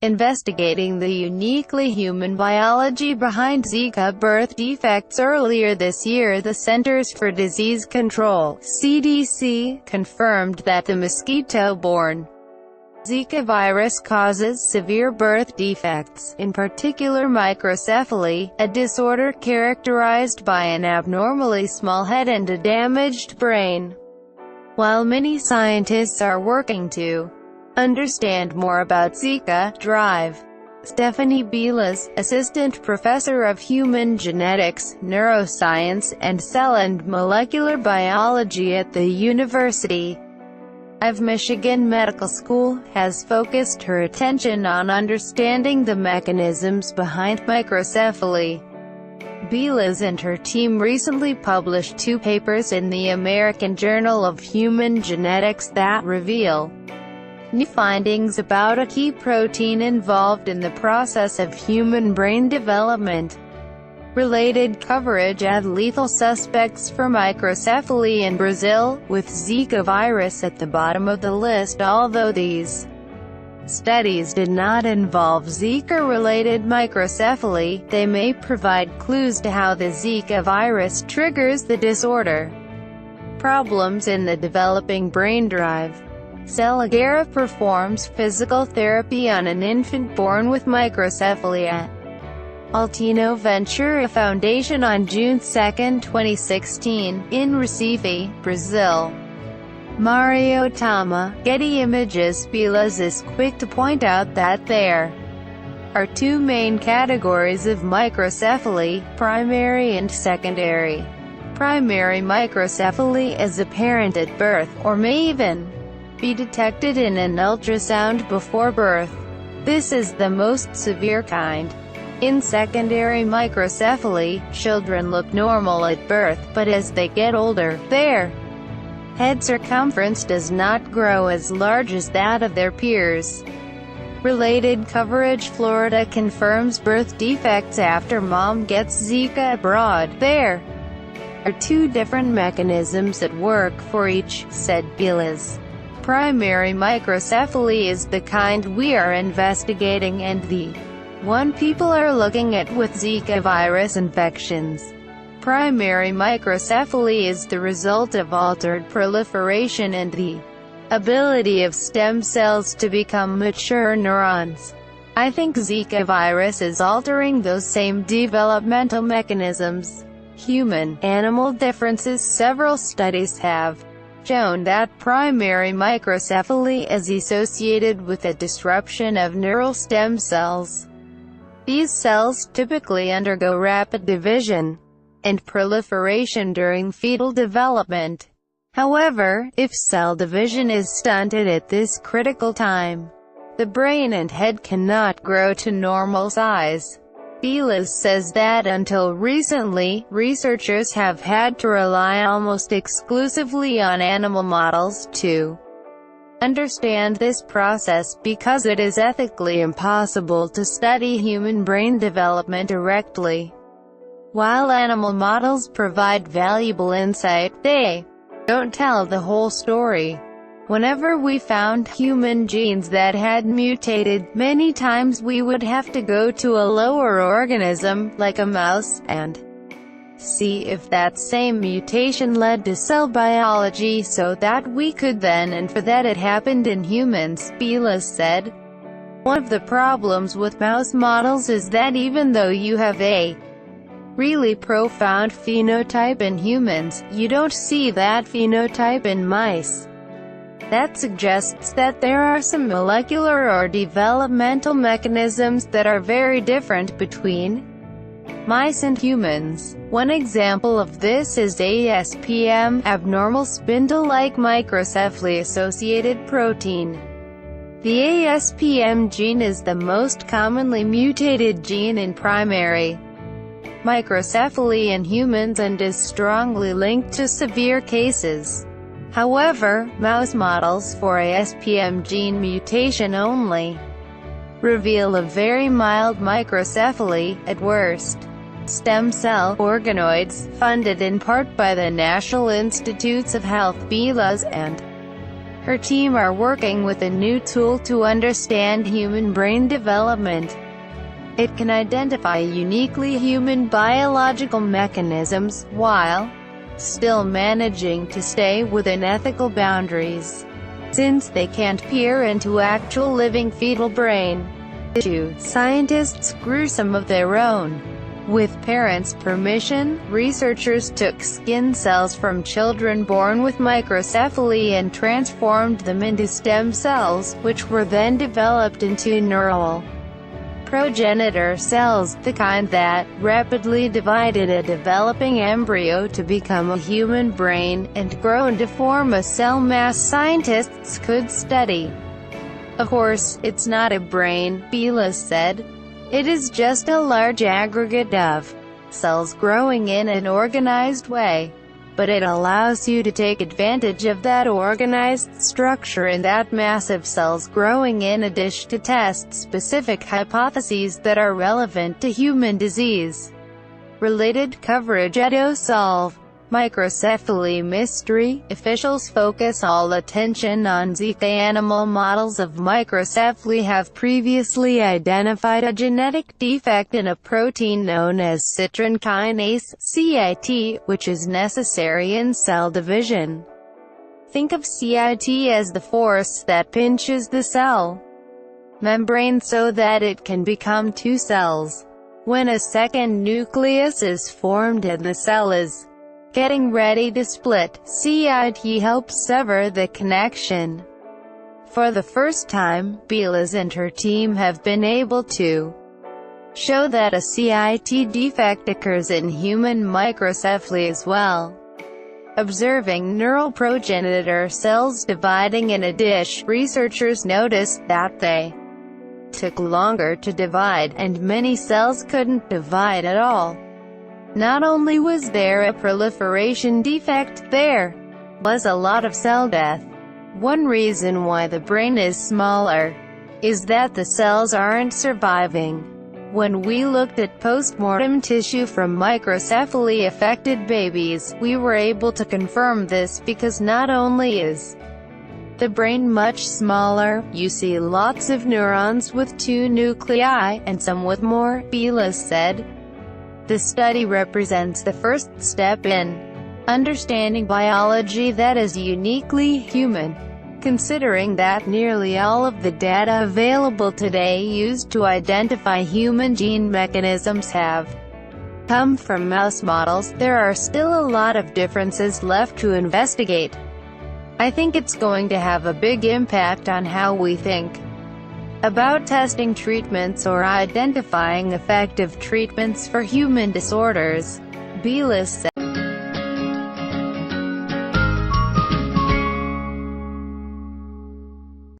investigating the uniquely human biology behind Zika birth defects. Earlier this year, the Centers for Disease Control (CDC) confirmed that the mosquito-borne Zika virus causes severe birth defects, in particular microcephaly, a disorder characterized by an abnormally small head and a damaged brain. While many scientists are working to understand more about Zika, Stephanie Beales, assistant professor of human genetics, neuroscience, and cell and molecular biology at the University of Michigan Medical School, has focused her attention on understanding the mechanisms behind microcephaly. Beales and her team recently published 2 papers in the American Journal of Human Genetics that reveal new findings about a key protein involved in the process of human brain development. Related coverage add lethal suspects for microcephaly in Brazil, with Zika virus at the bottom of the list. Although these studies did not involve Zika-related microcephaly, they may provide clues to how the Zika virus triggers the disorder. Problems in the developing brain drive. Celigera performs physical therapy on an infant born with microcephaly at Altino Ventura Foundation on June 2, 2016, in Recife, Brazil. Mario Tama, Getty Images. Beales is quick to point out that there are 2 main categories of microcephaly, primary and secondary. Primary microcephaly is apparent at birth, or may even be detected in an ultrasound before birth. This is the most severe kind. In secondary microcephaly, children look normal at birth, but as they get older, their head circumference does not grow as large as that of their peers. Related coverage. Florida confirms birth defects after mom gets Zika abroad. There are 2 different mechanisms at work for each, said Beales. Primary microcephaly is the kind we are investigating and the one people are looking at with Zika virus infections. Primary microcephaly is the result of altered proliferation and the ability of stem cells to become mature neurons. I think Zika virus is altering those same developmental mechanisms. Human-animal differences. Several studies have shown that primary microcephaly is associated with a disruption of neural stem cells. These cells typically undergo rapid division and proliferation during fetal development. However, if cell division is stunted at this critical time, the brain and head cannot grow to normal size. Beales says that until recently, researchers have had to rely almost exclusively on animal models to understand this process, because it is ethically impossible to study human brain development directly. While animal models provide valuable insight, they don't tell the whole story. Whenever we found human genes that had mutated, many times we would have to go to a lower organism, like a mouse, and see if that same mutation led to cell biology so that we could then infer that it happened in humans, Beales said. One of the problems with mouse models is that even though you have a really profound phenotype in humans, you don't see that phenotype in mice. That suggests that there are some molecular or developmental mechanisms that are very different between mice and humans. One example of this is ASPM, abnormal spindle-like microcephaly-associated protein. The ASPM gene is the most commonly mutated gene in primary microcephaly in humans and is strongly linked to severe cases. However, mouse models for ASPM gene mutation only reveal a very mild microcephaly, at worst. Stem cell organoids, funded in part by the National Institutes of Health, Beales and her team are working with a new tool to understand human brain development. It can identify uniquely human biological mechanisms, while still managing to stay within ethical boundaries. Since they can't peer into actual living fetal brain tissue, scientists grew some of their own. With parents' permission, researchers took skin cells from children born with microcephaly and transformed them into stem cells, which were then developed into neural progenitor cells, the kind that rapidly divided a developing embryo to become a human brain, and grown to form a cell mass scientists could study. Of course, it's not a brain, Bila said. It is just a large aggregate of cells growing in an organized way. But it allows you to take advantage of that organized structure in that mass of cells growing in a dish to test specific hypotheses that are relevant to human disease. Related coverage at OSolve. Microcephaly mystery. Officials focus all attention on Zika. Animal models of microcephaly have previously identified a genetic defect in a protein known as citrin kinase, CIT, which is necessary in cell division. Think of CIT as the force that pinches the cell membrane so that it can become two cells. When a second nucleus is formed and the cell is getting ready to split, CIT helps sever the connection. For the first time, Bilas and her team have been able to show that a CIT defect occurs in human microcephaly as well. Observing neural progenitor cells dividing in a dish, researchers noticed that they took longer to divide, and many cells couldn't divide at all. Not only was there a proliferation defect, there was a lot of cell death. One reason why the brain is smaller is that the cells aren't surviving. When we looked at post-mortem tissue from microcephaly-affected babies, we were able to confirm this because not only is the brain much smaller, you see lots of neurons with 2 nuclei, and some with more, Bilas said. The study represents the first step in understanding biology that is uniquely human, considering that nearly all of the data available today used to identify human gene mechanisms have come from mouse models. There are still a lot of differences left to investigate. I think it's going to have a big impact on how we think about testing treatments or identifying effective treatments for human disorders, Bilas said.